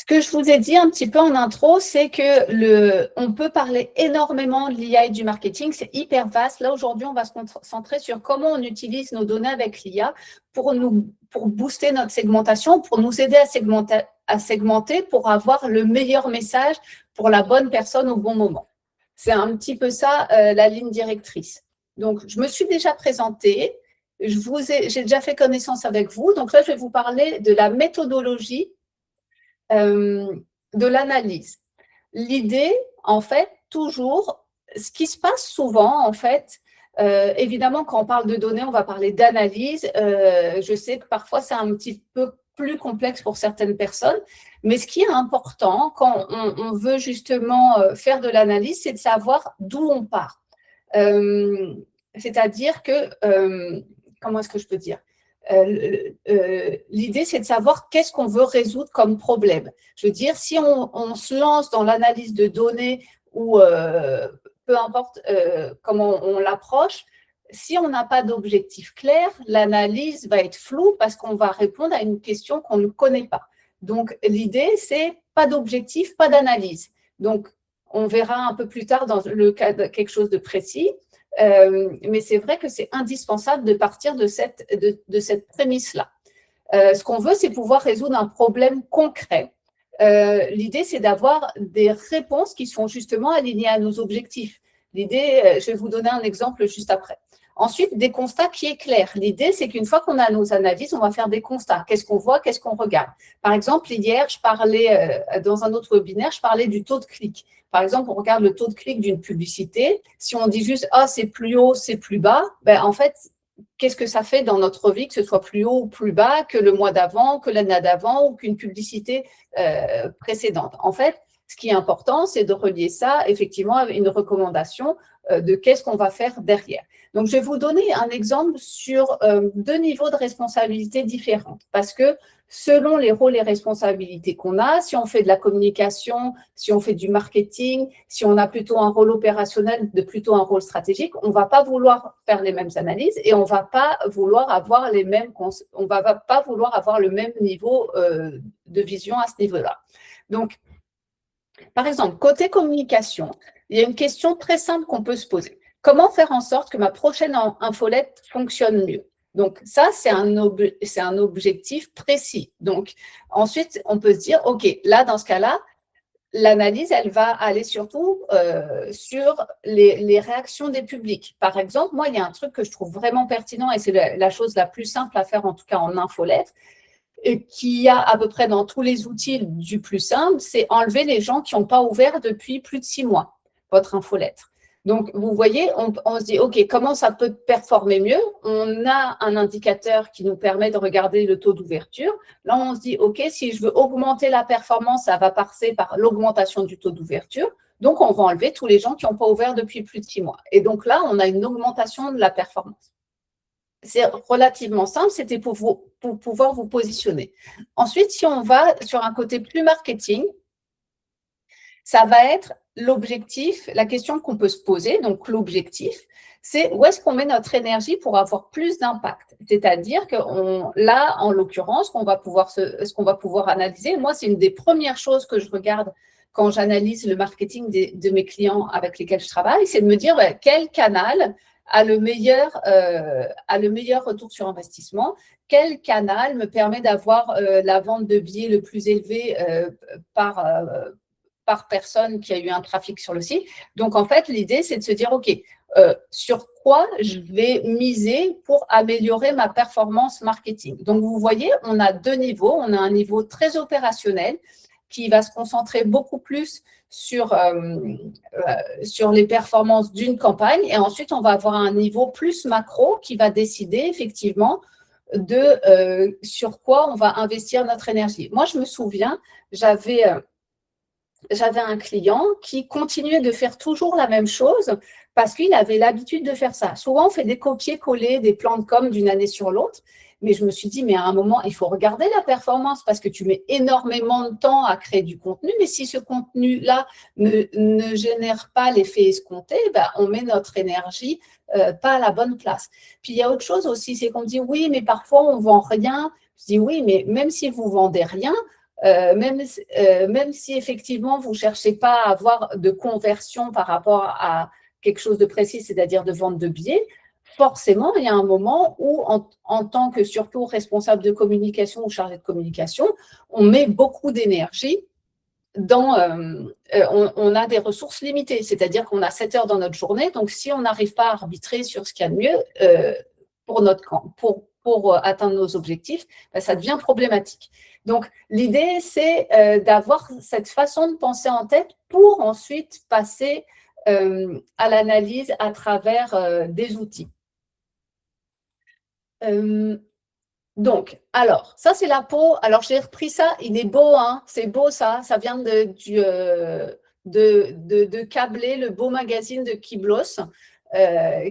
que je vous ai dit un petit peu en intro, c'est que on peut parler énormément de l'IA et du marketing, c'est hyper vaste. Là, aujourd'hui, on va se concentrer sur comment on utilise nos données avec l'IA pour booster notre segmentation, pour nous aider à segmenter, pour avoir le meilleur message pour la bonne personne au bon moment. C'est un petit peu ça, la ligne directrice. Donc, je me suis déjà présentée, j'ai déjà fait connaissance avec vous. Donc là, je vais vous parler de la méthodologie de l'analyse. L'idée, en fait, toujours, ce qui se passe souvent, en fait, évidemment, quand on parle de données, on va parler d'analyse. Je sais que parfois, c'est un petit peu plus complexe pour certaines personnes, mais ce qui est important quand on veut justement faire de l'analyse, c'est de savoir d'où on part. C'est-à-dire que, comment est-ce que je peux dire ? L'idée, c'est de savoir qu'est-ce qu'on veut résoudre comme problème. Je veux dire, si on se lance dans l'analyse de données ou peu importe comment on l'approche, si on n'a pas d'objectif clair, l'analyse va être floue parce qu'on va répondre à une question qu'on ne connaît pas. Donc, l'idée, c'est pas d'objectif, pas d'analyse. Donc, on verra un peu plus tard dans le cas de quelque chose de précis. Mais c'est vrai que c'est indispensable de partir de cette prémisse-là. Ce qu'on veut, c'est pouvoir résoudre un problème concret. L'idée, c'est d'avoir des réponses qui sont justement alignées à nos objectifs. L'idée, je vais vous donner un exemple juste après. Ensuite, des constats qui éclairent. L'idée, c'est qu'une fois qu'on a nos analyses, on va faire des constats. Qu'est-ce qu'on voit, qu'est-ce qu'on regarde? Par exemple, hier, je parlais, dans un autre webinaire, je parlais du taux de clic. Par exemple, on regarde le taux de clic d'une publicité. Si on dit juste « Ah, c'est plus haut, c'est plus bas », ben, en fait, qu'est-ce que ça fait dans notre vie que ce soit plus haut ou plus bas que le mois d'avant, que l'année d'avant ou qu'une publicité précédente? En fait, ce qui est important, c'est de relier ça effectivement à une recommandation de qu'est-ce qu'on va faire derrière. Donc, je vais vous donner un exemple sur deux niveaux de responsabilité différents parce que selon les rôles et responsabilités qu'on a, si on fait de la communication, si on fait du marketing, si on a plutôt un rôle opérationnel, plutôt un rôle stratégique, on ne va pas vouloir faire les mêmes analyses et on ne va pas vouloir avoir le même niveau de vision à ce niveau-là. Donc, par exemple, côté communication, il y a une question très simple qu'on peut se poser. Comment faire en sorte que ma prochaine infolette fonctionne mieux? Donc, ça, c'est un objectif précis. Donc, ensuite, on peut se dire, OK, là, dans ce cas-là, l'analyse, elle va aller surtout sur les réactions des publics. Par exemple, moi, il y a un truc que je trouve vraiment pertinent et c'est la chose la plus simple à faire, en tout cas en infolettre, et qu'il y a à peu près dans tous les outils du plus simple, c'est enlever les gens qui n'ont pas ouvert depuis plus de 6 mois, votre infolettre. Donc, vous voyez, on se dit, OK, comment ça peut performer mieux? On a un indicateur qui nous permet de regarder le taux d'ouverture. Là, on se dit, OK, si je veux augmenter la performance, ça va passer par l'augmentation du taux d'ouverture. Donc, on va enlever tous les gens qui n'ont pas ouvert depuis plus de 6 mois. Et donc là, on a une augmentation de la performance. C'est relativement simple, c'était pour pouvoir vous positionner. Ensuite, si on va sur un côté plus marketing, ça va être l'objectif, la question qu'on peut se poser, donc l'objectif, c'est où est-ce qu'on met notre énergie pour avoir plus d'impact. C'est-à-dire que là, en l'occurrence, ce qu'on va pouvoir analyser, moi, c'est une des premières choses que je regarde quand j'analyse le marketing de mes clients avec lesquels je travaille, c'est de me dire quel canal a le meilleur retour sur investissement, quel canal me permet d'avoir la vente de billets le plus élevé par personne qui a eu un trafic sur le site. Donc, en fait, l'idée, c'est de se dire, OK, sur quoi je vais miser pour améliorer ma performance marketing. Donc, vous voyez, on a deux niveaux. On a un niveau très opérationnel qui va se concentrer beaucoup plus sur les performances d'une campagne. Et ensuite, on va avoir un niveau plus macro qui va décider effectivement sur quoi on va investir notre énergie. Moi, je me souviens, j'avais un client qui continuait de faire toujours la même chose parce qu'il avait l'habitude de faire ça. Souvent, on fait des copier-coller, des plans de com d'une année sur l'autre. Mais je me suis dit, mais à un moment, il faut regarder la performance parce que tu mets énormément de temps à créer du contenu. Mais si ce contenu-là ne génère pas l'effet escompté, on met notre énergie pas à la bonne place. Puis, il y a autre chose aussi, c'est qu'on me dit, oui, mais parfois, on ne vend rien. Je dis, oui, mais même si vous ne vendez rien, même si effectivement vous ne cherchez pas à avoir de conversion par rapport à quelque chose de précis, c'est-à-dire de vente de billets, forcément, il y a un moment où, en tant que surtout responsable de communication ou chargé de communication, on met beaucoup d'énergie on a des ressources limitées, c'est-à-dire qu'on a 7 heures dans notre journée, donc si on n'arrive pas à arbitrer sur ce qu'il y a de mieux pour notre camp, pour atteindre nos objectifs, ben, ça devient problématique. Donc, l'idée, c'est d'avoir cette façon de penser en tête pour ensuite passer à l'analyse à travers des outils. Donc, alors, ça, c'est la peau. Alors, j'ai repris ça. Il est beau, hein. C'est beau, ça. Ça vient de Câblé, le beau magazine de Kiblos,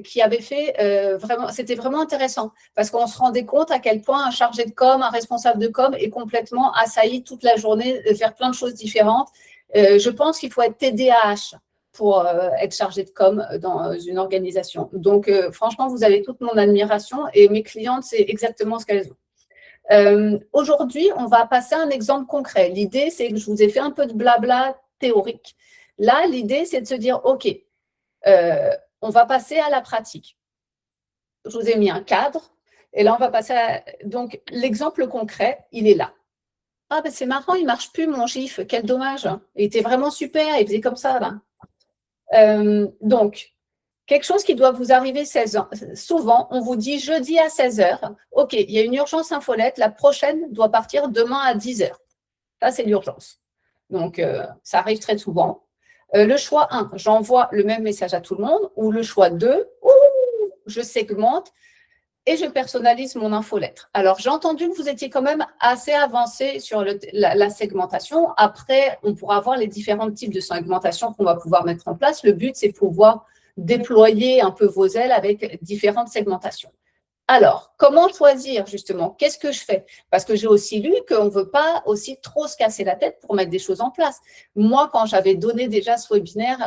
qui avait fait vraiment… C'était vraiment intéressant parce qu'on se rendait compte à quel point un chargé de com, un responsable de com est complètement assailli toute la journée de faire plein de choses différentes. Je pense qu'il faut être TDAH pour être chargé de com dans une organisation. Donc, franchement, vous avez toute mon admiration et mes clientes, c'est exactement ce qu'elles ont. Aujourd'hui, on va passer à un exemple concret. L'idée, c'est que je vous ai fait un peu de blabla théorique. Là, l'idée, c'est de se dire, OK, on va passer à la pratique. Je vous ai mis un cadre et là, on va passer à… Donc, l'exemple concret, il est là. Ah, ben c'est marrant, il ne marche plus mon GIF. Quel dommage. Il était vraiment super, il faisait comme ça, là. Donc, quelque chose qui doit vous arriver 16 ans. Souvent, on vous dit jeudi à 16 h, OK, il y a une urgence infolette, la prochaine doit partir demain à 10 h. Ça, c'est l'urgence. Donc, ça arrive très souvent. Le choix 1, j'envoie le même message à tout le monde. Ou le choix 2, je segmente et je personnalise mon infolettre. Alors, j'ai entendu que vous étiez quand même assez avancé sur la segmentation. Après, on pourra voir les différents types de segmentation qu'on va pouvoir mettre en place. Le but, c'est pouvoir déployer un peu vos ailes avec différentes segmentations. Alors, comment choisir justement? Qu'est-ce que je fais? Parce que j'ai aussi lu qu'on ne veut pas aussi trop se casser la tête pour mettre des choses en place. Moi, quand j'avais donné déjà ce webinaire,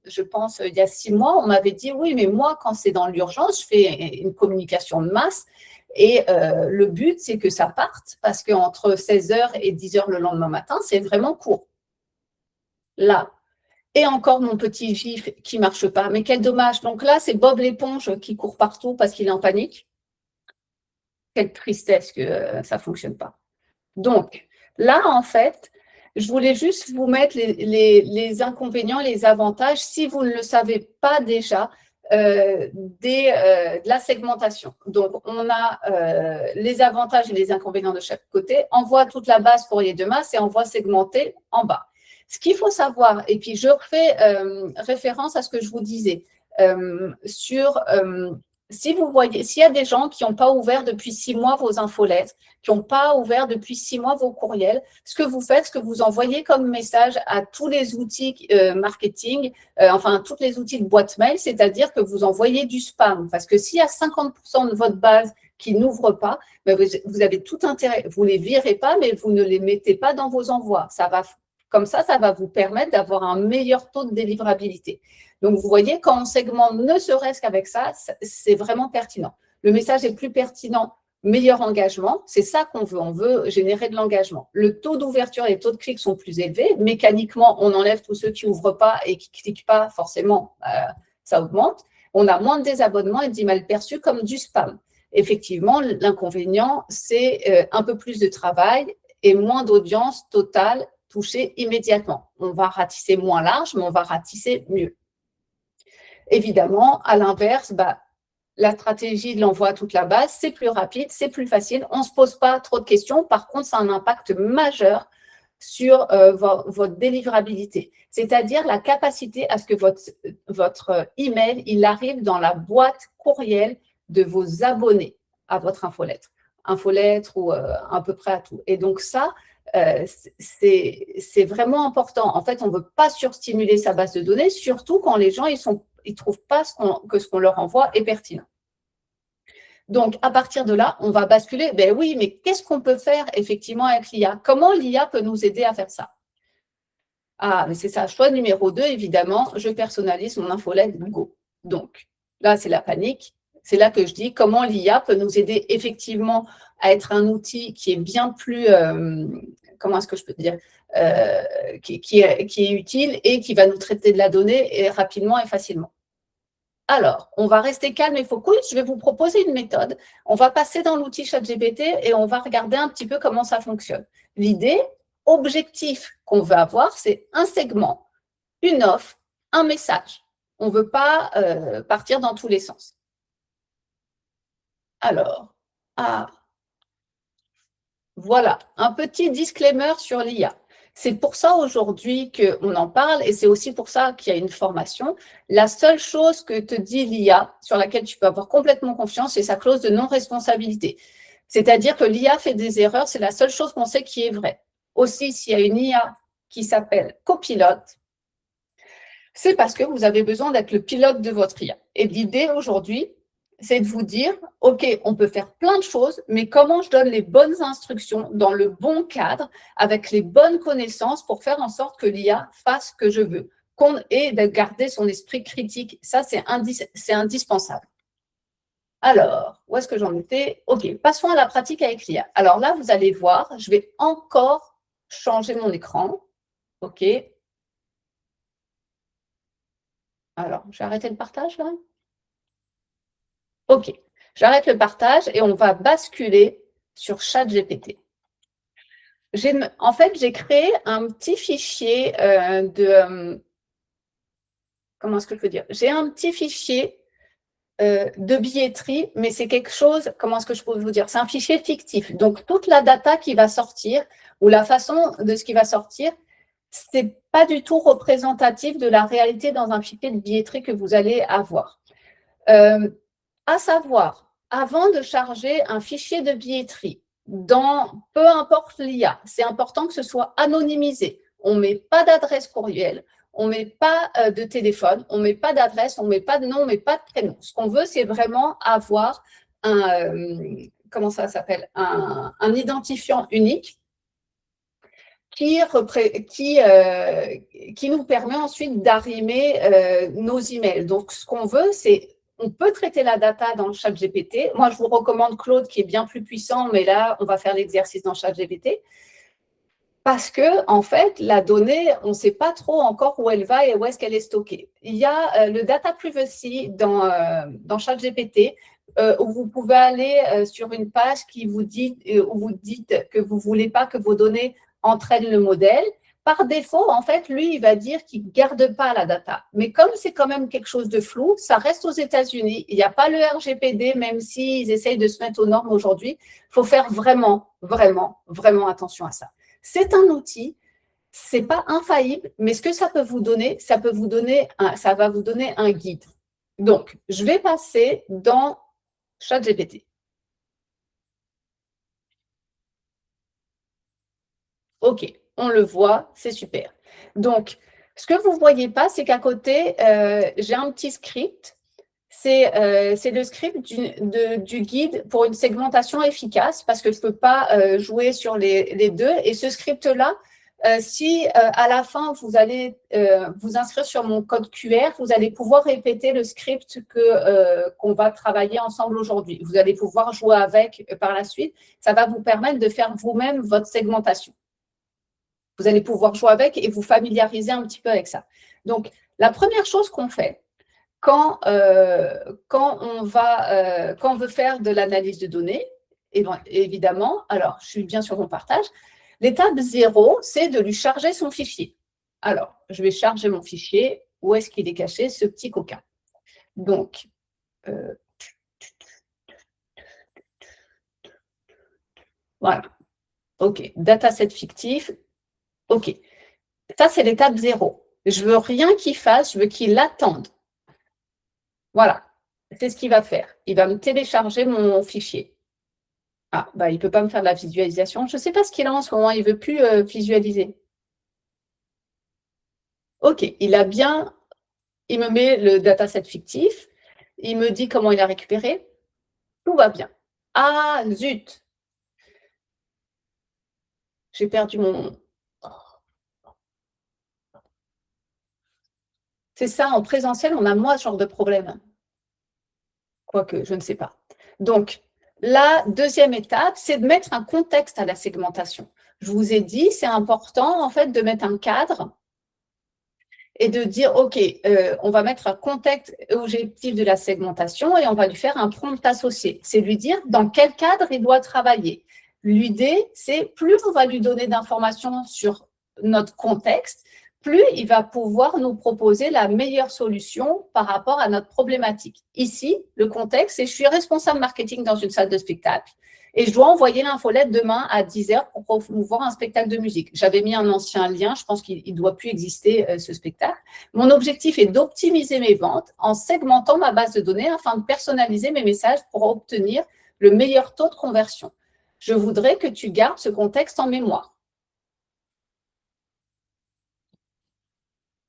je pense, il y a 6 mois, on m'avait dit, oui, mais moi, quand c'est dans l'urgence, je fais une communication de masse et le but, c'est que ça parte parce qu'entre 16 h et 10 h le lendemain matin, c'est vraiment court. Là. Et encore mon petit GIF qui ne marche pas. Mais quel dommage. Donc là, c'est Bob l'éponge qui court partout parce qu'il est en panique. Quelle tristesse que ça ne fonctionne pas. Donc, là, en fait, je voulais juste vous mettre les inconvénients, les avantages, si vous ne le savez pas déjà, de la segmentation. Donc, on a les avantages et les inconvénients de chaque côté. Envoi toute la base courrier de masse et envoi segmenté en bas. Ce qu'il faut savoir, et puis je refais référence à ce que je vous disais, si vous voyez, s'il y a des gens qui n'ont pas ouvert depuis 6 mois vos infolettes, qui n'ont pas ouvert depuis 6 mois vos courriels, ce que vous faites, ce que vous envoyez comme message à tous les outils marketing, enfin, tous les outils de boîte mail, c'est-à-dire que vous envoyez du spam. Parce que s'il y a 50% de votre base qui n'ouvre pas, ben vous avez tout intérêt. Vous ne les virez pas, mais vous ne les mettez pas dans vos envois. Comme ça va vous permettre d'avoir un meilleur taux de délivrabilité. Donc, vous voyez, quand on segmente ne serait-ce qu'avec ça, c'est vraiment pertinent. Le message est plus pertinent, meilleur engagement. C'est ça qu'on veut. On veut générer de l'engagement. Le taux d'ouverture et le taux de clic sont plus élevés. Mécaniquement, on enlève tous ceux qui n'ouvrent pas et qui ne cliquent pas. Forcément, ça augmente. On a moins de désabonnements et d'emails perçus comme du spam. Effectivement, l'inconvénient, c'est un peu plus de travail et moins d'audience totale touchée immédiatement. On va ratisser moins large, mais on va ratisser mieux. Évidemment, à l'inverse, la stratégie de l'envoi à toute la base, c'est plus rapide, c'est plus facile, on ne se pose pas trop de questions. Par contre, ça a un impact majeur sur votre délivrabilité, c'est-à-dire la capacité à ce que votre email, il arrive dans la boîte courriel de vos abonnés à votre infolettre ou à peu près à tout. Et donc ça, c'est vraiment important. En fait, on ne veut pas surstimuler sa base de données, surtout quand les gens ils trouvent pas que ce qu'on leur envoie est pertinent. Donc, à partir de là, on va basculer. Ben oui, mais qu'est-ce qu'on peut faire effectivement avec l'IA? Comment l'IA peut nous aider à faire ça? Ah, mais c'est ça. Choix numéro 2, évidemment, je personnalise mon infolette Go. Donc, là, c'est la panique. C'est là que je dis comment l'IA peut nous aider effectivement à être un outil qui est bien plus, comment est-ce que je peux dire, qui est utile et qui va nous traiter de la donnée rapidement et facilement. Alors, on va rester calme et focus. Je vais vous proposer une méthode. On va passer dans l'outil ChatGPT et on va regarder un petit peu comment ça fonctionne. L'idée, objectif qu'on veut avoir, c'est un segment, une offre, un message. On ne veut pas partir dans tous les sens. Alors, voilà, un petit disclaimer sur l'IA. C'est pour ça aujourd'hui qu'on en parle et c'est aussi pour ça qu'il y a une formation. La seule chose que te dit l'IA, sur laquelle tu peux avoir complètement confiance, c'est sa clause de non-responsabilité. C'est-à-dire que l'IA fait des erreurs, c'est la seule chose qu'on sait qui est vraie. Aussi, s'il y a une IA qui s'appelle copilote, c'est parce que vous avez besoin d'être le pilote de votre IA. Et l'idée aujourd'hui, c'est de vous dire, OK, on peut faire plein de choses, mais comment je donne les bonnes instructions dans le bon cadre, avec les bonnes connaissances pour faire en sorte que l'IA fasse ce que je veux et de garder son esprit critique. Ça, c'est indispensable. Alors, où est-ce que j'en étais? OK, passons à la pratique avec l'IA. Alors là, vous allez voir, je vais encore changer mon écran. OK. Alors, je vais arrêter le partage là. OK, j'arrête le partage et on va basculer sur ChatGPT. En fait, j'ai créé un petit fichier comment est-ce que je peux dire? J'ai un petit fichier de billetterie, mais c'est quelque chose, comment est-ce que je peux vous dire? C'est un fichier fictif. Donc, toute la data qui va sortir ou la façon de ce qui va sortir, ce n'est pas du tout représentatif de la réalité dans un fichier de billetterie que vous allez avoir. À savoir, avant de charger un fichier de billetterie, dans peu importe l'IA, c'est important que ce soit anonymisé. On ne met pas d'adresse courriel, on ne met pas de téléphone, on ne met pas d'adresse, on ne met pas de nom, on ne met pas de prénom. Ce qu'on veut, c'est vraiment avoir comment ça s'appelle, un identifiant unique qui nous permet ensuite d'arrimer nos emails. Donc, ce qu'on veut, c'est on peut traiter la data dans le ChatGPT. Moi, je vous recommande Claude, qui est bien plus puissant, mais là, on va faire l'exercice dans ChatGPT. Parce que, en fait, la donnée, on ne sait pas trop encore où elle va et où est-ce qu'elle est stockée. Il y a le Data Privacy dans ChatGPT, où vous pouvez aller sur une page où vous dites que vous ne voulez pas que vos données entraînent le modèle. Par défaut, en fait, lui, il va dire qu'il ne garde pas la data. Mais comme c'est quand même quelque chose de flou, ça reste aux États-Unis. Il n'y a pas le RGPD, même s'ils essayent de se mettre aux normes aujourd'hui. Il faut faire vraiment, vraiment, vraiment attention à ça. C'est un outil, ce n'est pas infaillible, mais ce que ça peut vous donner, ça va vous donner un guide. Donc, je vais passer dans ChatGPT. OK, on le voit, c'est super. Donc, ce que vous ne voyez pas, c'est qu'à côté, j'ai un petit script. C'est le script du guide pour une segmentation efficace, parce que je ne peux pas jouer sur les deux. Et ce script-là, si à la fin, vous allez vous inscrire sur mon code QR, vous allez pouvoir répéter le script qu'on va travailler ensemble aujourd'hui. Vous allez pouvoir jouer avec par la suite. Ça va vous permettre de faire vous-même votre segmentation. Vous allez pouvoir jouer avec et vous familiariser un petit peu avec ça. Donc, la première chose qu'on fait quand on veut faire de l'analyse de données, évidemment, alors je suis bien sur mon partage, l'étape 0, c'est de lui charger son fichier. Alors, je vais charger mon fichier. Où est-ce qu'il est caché, ce petit coquin? Donc, voilà. OK, dataset fictif. OK. Ça, c'est l'étape 0. Je ne veux rien qu'il fasse, je veux qu'il attende. Voilà, c'est ce qu'il va faire. Il va me télécharger mon fichier. Ah, bah, il ne peut pas me faire de la visualisation. Je ne sais pas ce qu'il a en ce moment, il ne veut plus visualiser. OK, il me met le dataset fictif, il me dit comment il a récupéré, tout va bien. Ah, zut! J'ai perdu mon... C'est ça, en présentiel, on a moins ce genre de problème. Quoique, je ne sais pas. Donc, la deuxième étape, c'est de mettre un contexte à la segmentation. je vous ai dit, c'est important en fait de mettre un cadre et de dire, OK, on va mettre un contexte objectif de la segmentation et on va lui faire un prompt associé. C'est lui dire dans quel cadre il doit travailler. L'idée, c'est plus on va lui donner d'informations sur notre contexte, plus il va pouvoir nous proposer la meilleure solution par rapport à notre problématique. Ici, le contexte, c'est je suis responsable marketing dans une salle de spectacle et je dois envoyer l'infolette demain à 10h pour promouvoir un spectacle de musique. J'avais mis un ancien lien, je pense qu'il ne doit plus exister ce spectacle. Mon objectif est d'optimiser mes ventes en segmentant ma base de données afin de personnaliser mes messages pour obtenir le meilleur taux de conversion. Je voudrais que tu gardes ce contexte en mémoire.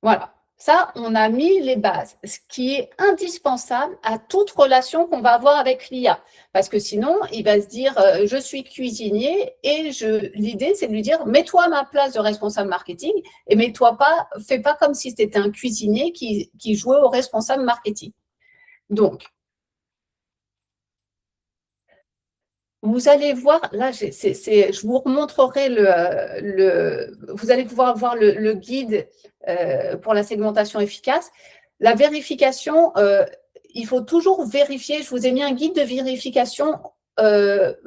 Voilà. Ça, on a mis les bases, ce qui est indispensable à toute relation qu'on va avoir avec l'IA. Parce que sinon, il va se dire, je suis cuisinier et l'idée, c'est de lui dire, mets-toi à ma place de responsable marketing et fais pas comme si c'était un cuisinier qui jouait au responsable marketing. Donc, vous allez voir, là, je vous remontrerai vous allez pouvoir voir le guide pour la segmentation efficace. La vérification, il faut toujours vérifier. Je vous ai mis un guide de vérification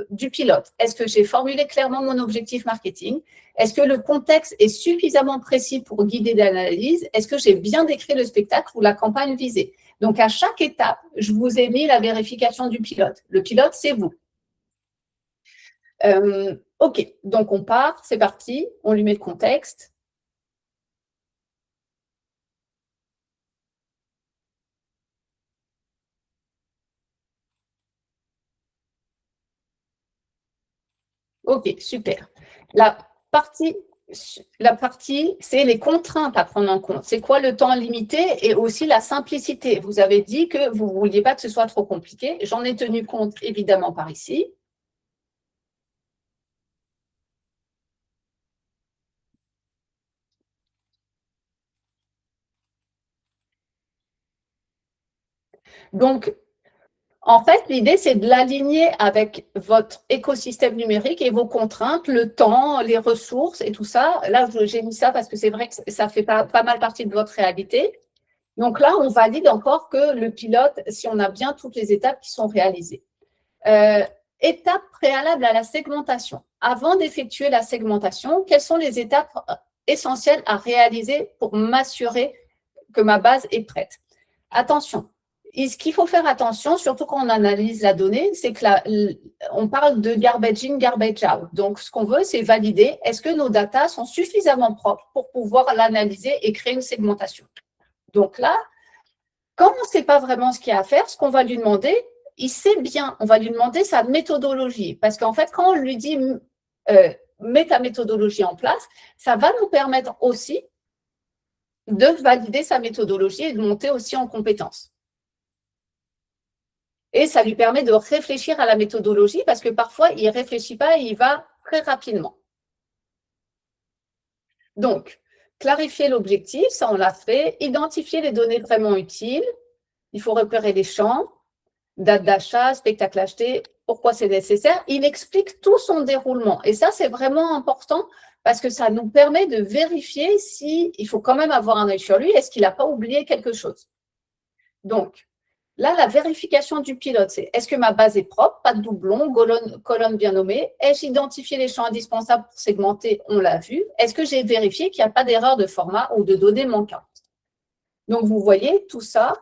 du pilote. Est-ce que j'ai formulé clairement mon objectif marketing? Est-ce que le contexte est suffisamment précis pour guider l'analyse? Est-ce que j'ai bien décrit le spectacle ou la campagne visée? Donc, à chaque étape, je vous ai mis la vérification du pilote. Le pilote, c'est vous. OK, donc on part, c'est parti, on lui met le contexte. OK, super. La partie, c'est les contraintes à prendre en compte. C'est quoi le temps limité et aussi la simplicité. Vous avez dit que vous ne vouliez pas que ce soit trop compliqué. J'en ai tenu compte évidemment par ici. Donc, en fait, l'idée, c'est de l'aligner avec votre écosystème numérique et vos contraintes, le temps, les ressources et tout ça. Là, j'ai mis ça parce que c'est vrai que ça fait pas mal partie de votre réalité. Donc là, on valide encore que le pilote, si on a bien toutes les étapes qui sont réalisées. Étape préalable à la segmentation. Avant d'effectuer la segmentation, quelles sont les étapes essentielles à réaliser pour m'assurer que ma base est prête? Attention, et ce qu'il faut faire attention, surtout quand on analyse la donnée, c'est que on parle de garbage in, garbage out. Donc, ce qu'on veut, c'est valider, est-ce que nos datas sont suffisamment propres pour pouvoir l'analyser et créer une segmentation? Donc là, quand on ne sait pas vraiment ce qu'il y a à faire, ce qu'on va lui demander, il sait bien, on va lui demander sa méthodologie. Parce qu'en fait, quand on lui dit mets ta méthodologie en place, ça va nous permettre aussi de valider sa méthodologie et de monter aussi en compétences. Et ça lui permet de réfléchir à la méthodologie parce que parfois, il ne réfléchit pas et il va très rapidement. Donc, clarifier l'objectif, ça on l'a fait. Identifier les données vraiment utiles. Il faut repérer les champs, date d'achat, spectacle acheté, pourquoi c'est nécessaire. Il explique tout son déroulement. Et ça, c'est vraiment important parce que ça nous permet de vérifier si il faut quand même avoir un œil sur lui. Est-ce qu'il n'a pas oublié quelque chose? Donc, là, la vérification du pilote, c'est est-ce que ma base est propre, pas de doublons, colonne bien nommée? Ai-je identifié les champs indispensables pour segmenter? On l'a vu. Est-ce que j'ai vérifié qu'il n'y a pas d'erreur de format ou de données manquantes? Donc, vous voyez, tout ça,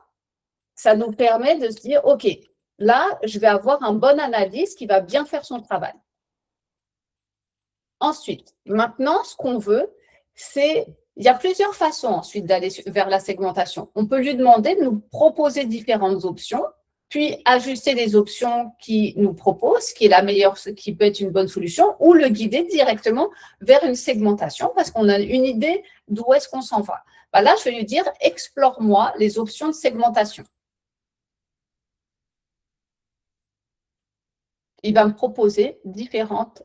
ça nous permet de se dire, OK, là, je vais avoir un bon analyse qui va bien faire son travail. Ensuite, maintenant, ce qu'on veut, c'est, il y a plusieurs façons ensuite d'aller vers la segmentation. On peut lui demander de nous proposer différentes options, puis ajuster les options qu'il nous propose, qui est la meilleure, qui peut être une bonne solution, ou le guider directement vers une segmentation parce qu'on a une idée d'où est-ce qu'on s'en va. Ben là, je vais lui dire, explore-moi les options de segmentation. Il va me proposer différentes.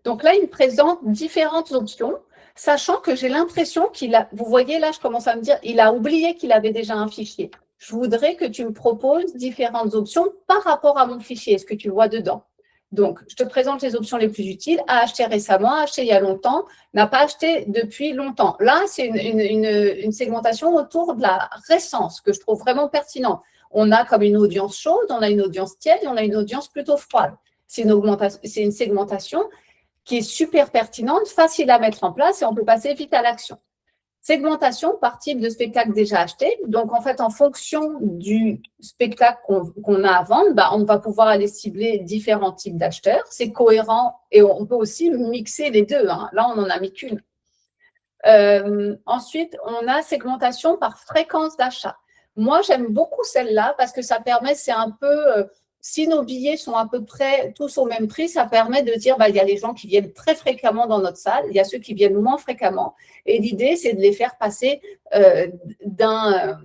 Donc là, il me présente différentes options, sachant que j'ai l'impression qu'il a, vous voyez là, je commence à me dire, il a oublié qu'il avait déjà un fichier. je voudrais que tu me proposes différentes options par rapport à mon fichier, ce que tu vois dedans. Donc, je te présente les options les plus utiles. A acheté récemment, a acheté il y a longtemps, n'a pas acheté depuis longtemps. Là, c'est une segmentation autour de la récence que je trouve vraiment pertinente. On a comme une audience chaude, on a une audience tiède et on a une audience plutôt froide. C'est une segmentation qui est super pertinente, facile à mettre en place et on peut passer vite à l'action. Segmentation par type de spectacle déjà acheté. Donc, en fait, en fonction du spectacle qu'on a à vendre, on va pouvoir aller cibler différents types d'acheteurs. C'est cohérent et on peut aussi mixer les deux. Là, on n'en a mis qu'une. Ensuite, on a segmentation par fréquence d'achat. Moi, j'aime beaucoup celle-là parce que ça permet, c'est un peu, si nos billets sont à peu près tous au même prix, ça permet de dire, il y a les gens qui viennent très fréquemment dans notre salle, il y a ceux qui viennent moins fréquemment. Et l'idée, c'est de les faire passer d'un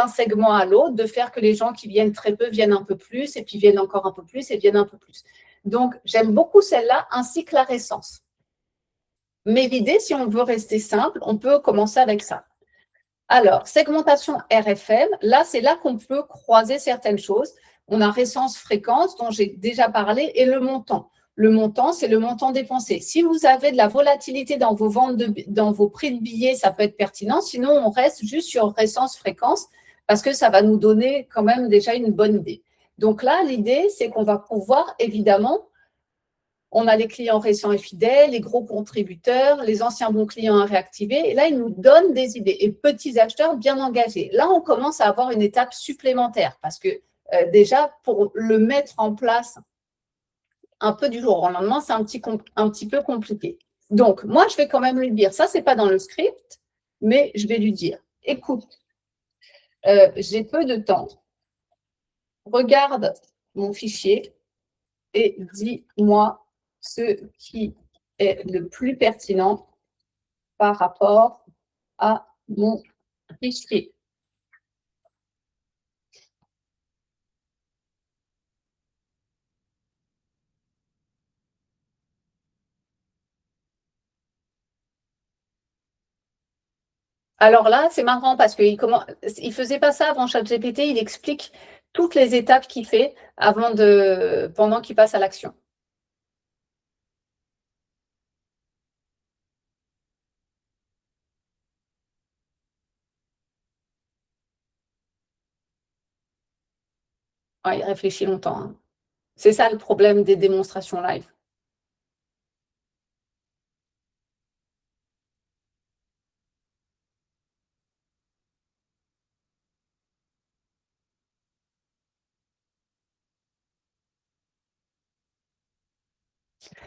segment à l'autre, de faire que les gens qui viennent très peu viennent un peu plus, et puis viennent encore un peu plus, et viennent un peu plus. Donc, j'aime beaucoup celle-là, ainsi que la récence. Mais l'idée, si on veut rester simple, on peut commencer avec ça. Alors, segmentation RFM, là, c'est là qu'on peut croiser certaines choses. On a récence, fréquence, dont j'ai déjà parlé, et le montant. Le montant, c'est le montant dépensé. Si vous avez de la volatilité dans vos ventes, dans vos prix de billets, ça peut être pertinent. Sinon, on reste juste sur récence, fréquence, parce que ça va nous donner quand même déjà une bonne idée. Donc là, l'idée, c'est qu'on va pouvoir, évidemment, on a les clients récents et fidèles, les gros contributeurs, les anciens bons clients à réactiver. Et là, ils nous donnent des idées. Et petits acheteurs bien engagés. Là, on commence à avoir une étape supplémentaire parce que déjà, pour le mettre en place un peu du jour au lendemain, c'est un petit peu compliqué. Donc, moi, je vais quand même lui dire, ça, ce n'est pas dans le script, mais je vais lui dire, écoute, j'ai peu de temps, regarde mon fichier et dis-moi ce qui est le plus pertinent par rapport à mon fichier. Alors là, c'est marrant parce qu'il ne faisait pas ça avant ChatGPT, il explique toutes les étapes qu'il fait pendant qu'il passe à l'action. Ouais, il réfléchit longtemps. C'est ça le problème des démonstrations live.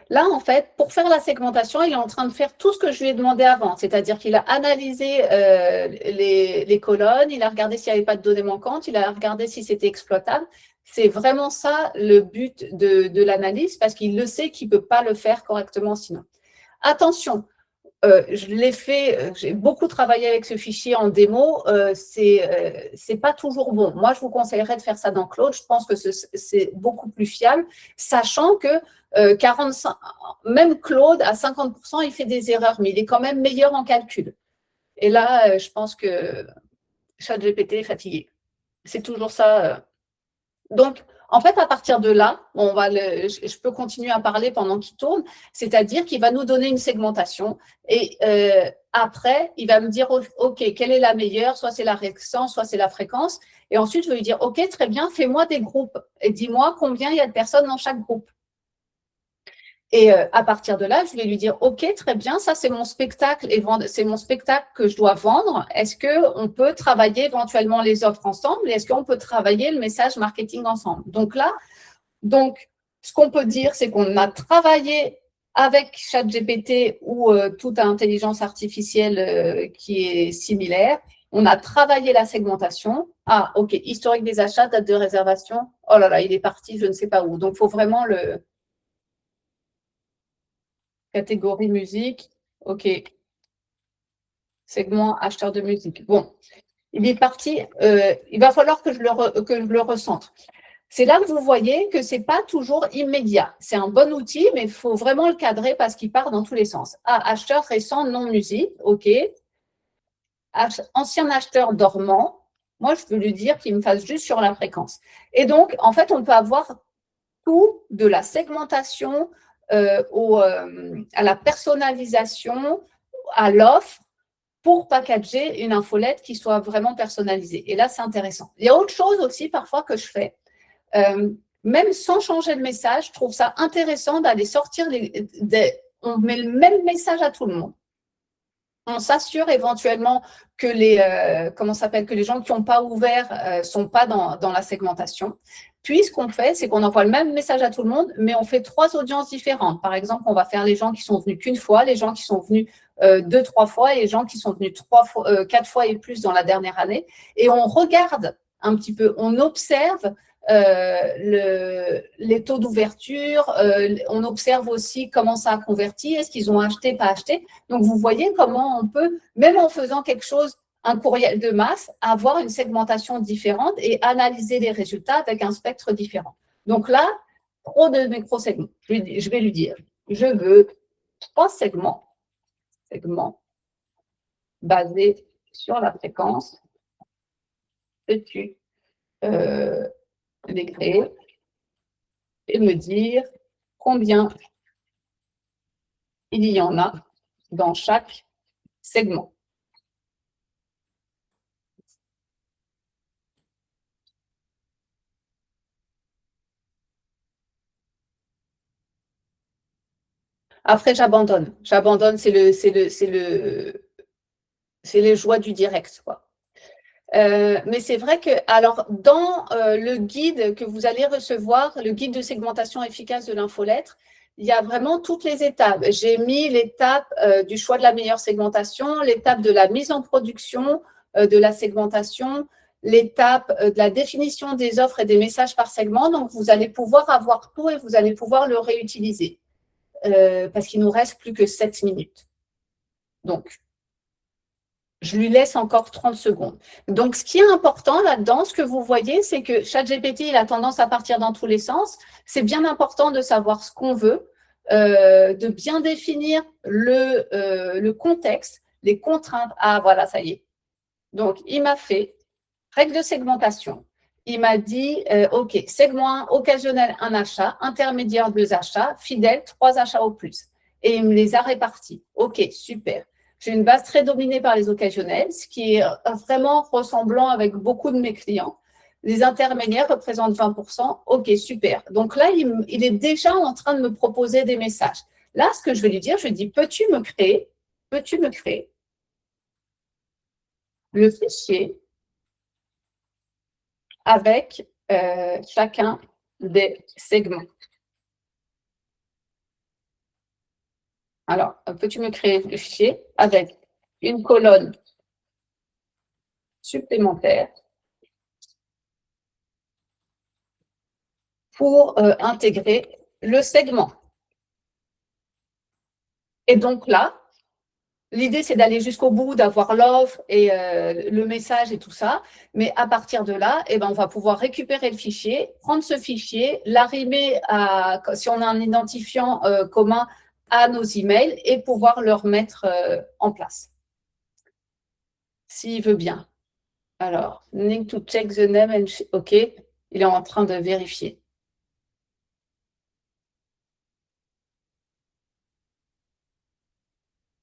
Là, en fait, pour faire la segmentation, il est en train de faire tout ce que je lui ai demandé avant. C'est-à-dire qu'il a analysé les colonnes, il a regardé s'il n'y avait pas de données manquantes, il a regardé si c'était exploitable. C'est vraiment ça le but de l'analyse parce qu'il le sait qu'il ne peut pas le faire correctement sinon. Attention, je l'ai fait, j'ai beaucoup travaillé avec ce fichier en démo, c'est pas toujours bon. Moi, je vous conseillerais de faire ça dans Claude, je pense que c'est beaucoup plus fiable, sachant que 45, même Claude, à 50%, il fait des erreurs, mais il est quand même meilleur en calcul. Et là, je pense que ChatGPT est fatigué. C'est toujours ça. Donc, en fait, à partir de là, je peux continuer à parler pendant qu'il tourne, c'est-à-dire qu'il va nous donner une segmentation et après, il va me dire, OK, quelle est la meilleure? Soit c'est la récence, soit c'est la fréquence. Et ensuite, je vais lui dire, OK, très bien, fais-moi des groupes et dis-moi combien il y a de personnes dans chaque groupe. Et à partir de là, je vais lui dire, OK, très bien, ça c'est mon spectacle et c'est mon spectacle que je dois vendre. Est-ce qu'on peut travailler éventuellement les offres ensemble et est-ce qu'on peut travailler le message marketing ensemble? Donc là, ce qu'on peut dire, c'est qu'on a travaillé avec ChatGPT ou toute intelligence artificielle qui est similaire. On a travaillé la segmentation. Ah, OK, historique des achats, date de réservation. Oh là là, il est parti, je ne sais pas où. Donc, il faut vraiment le… Catégorie musique, OK. Segment acheteur de musique. Bon, il est parti. Il va falloir que je le recentre. C'est là que vous voyez que ce n'est pas toujours immédiat. C'est un bon outil, mais il faut vraiment le cadrer parce qu'il part dans tous les sens. Ah, acheteur récent, non musique, OK. Ancien acheteur dormant. Moi, je peux lui dire qu'il me fasse juste sur la fréquence. Et donc, en fait, on peut avoir tout de la segmentation à la personnalisation, à l'offre, pour packager une infolette qui soit vraiment personnalisée. Et là, c'est intéressant. Il y a autre chose aussi parfois que je fais. Même sans changer de message, je trouve ça intéressant d'aller sortir on met le même message à tout le monde. On s'assure éventuellement que que les gens qui n'ont pas ouvert ne sont pas dans la segmentation. Puis, ce qu'on fait, c'est qu'on envoie le même message à tout le monde, mais on fait 3 audiences différentes. Par exemple, on va faire les gens qui sont venus qu'une fois, les gens qui sont venus 2, 3 fois et les gens qui sont venus 4 fois et plus dans la dernière année. Et on regarde un petit peu, on observe les taux d'ouverture, on observe aussi comment ça a converti, est-ce qu'ils ont acheté, pas acheté. Donc, vous voyez comment on peut, même en faisant quelque chose, un courriel de masse, avoir une segmentation différente et analyser les résultats avec un spectre différent. Donc là, trop de micro-segments. Je vais lui dire, je veux 3 segments basés sur la fréquence. Peux-tu les créer et me dire combien il y en a dans chaque segment. Après, j'abandonne. J'abandonne, c'est les joies du direct, quoi. Mais c'est vrai que, alors, dans le guide que vous allez recevoir, le guide de segmentation efficace de l'infolettre, il y a vraiment toutes les étapes. J'ai mis l'étape du choix de la meilleure segmentation, l'étape de la mise en production de la segmentation, l'étape de la définition des offres et des messages par segment. Donc, vous allez pouvoir avoir tout et vous allez pouvoir le réutiliser parce qu'il nous reste plus que 7 minutes. Donc, je lui laisse encore 30 secondes. Donc, ce qui est important là-dedans, ce que vous voyez, c'est que ChatGPT, il a tendance à partir dans tous les sens. C'est bien important de savoir ce qu'on veut, de bien définir le contexte, les contraintes. Ah, voilà, ça y est. Donc, il m'a fait règle de segmentation. Il m'a dit, OK, segment 1, occasionnel, 1 achat, intermédiaire, 2 achats, fidèle, 3 achats au plus. Et il me les a répartis. OK, super. J'ai une base très dominée par les occasionnels, ce qui est vraiment ressemblant avec beaucoup de mes clients. Les intermédiaires représentent 20%. OK, super. Donc là, il est déjà en train de me proposer des messages. Là, ce que je vais lui dire, je lui dis, peux-tu me créer le fichier avec chacun des segments. Alors, peux-tu me créer le fichier avec une colonne supplémentaire pour intégrer le segment. Et donc là, l'idée, c'est d'aller jusqu'au bout, d'avoir l'offre et le message et tout ça. Mais à partir de là, eh ben, on va pouvoir récupérer le fichier, prendre ce fichier, l'arrimer si on a un identifiant commun, à nos emails et pouvoir le remettre en place. S'il veut bien. Alors, need to check the name and OK, il est en train de vérifier.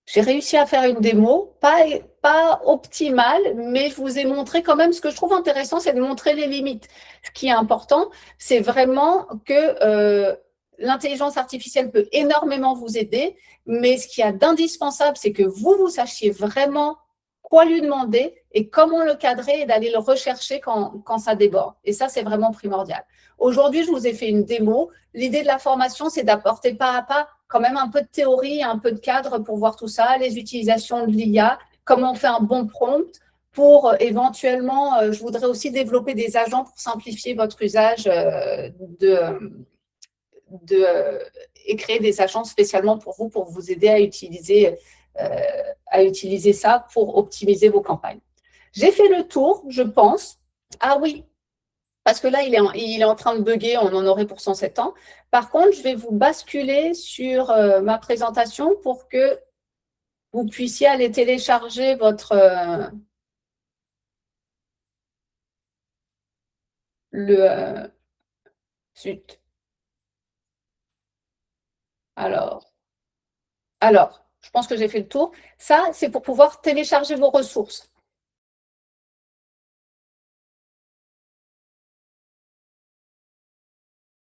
J'ai réussi à faire une démo, pas optimale, mais je vous ai montré quand même ce que je trouve intéressant, c'est de montrer les limites. Ce qui est important, c'est vraiment que l'intelligence artificielle peut énormément vous aider, mais ce qu'il y a d'indispensable, c'est que vous sachiez vraiment quoi lui demander et comment le cadrer et d'aller le rechercher quand ça déborde. Et ça, c'est vraiment primordial. Aujourd'hui, je vous ai fait une démo. L'idée de la formation, c'est d'apporter pas à pas quand même un peu de théorie, un peu de cadre pour voir tout ça, les utilisations de l'IA, comment on fait un bon prompt pour éventuellement, je voudrais aussi développer des agents pour simplifier votre usage et créer des agents spécialement pour vous aider à utiliser ça pour optimiser vos campagnes. J'ai fait le tour, je pense. Ah oui, parce que là, il est en train de bugger, on en aurait pour 107 ans. Par contre, je vais vous basculer sur ma présentation pour que vous puissiez aller télécharger votre… zut. Alors, je pense que j'ai fait le tour. Ça, c'est pour pouvoir télécharger vos ressources.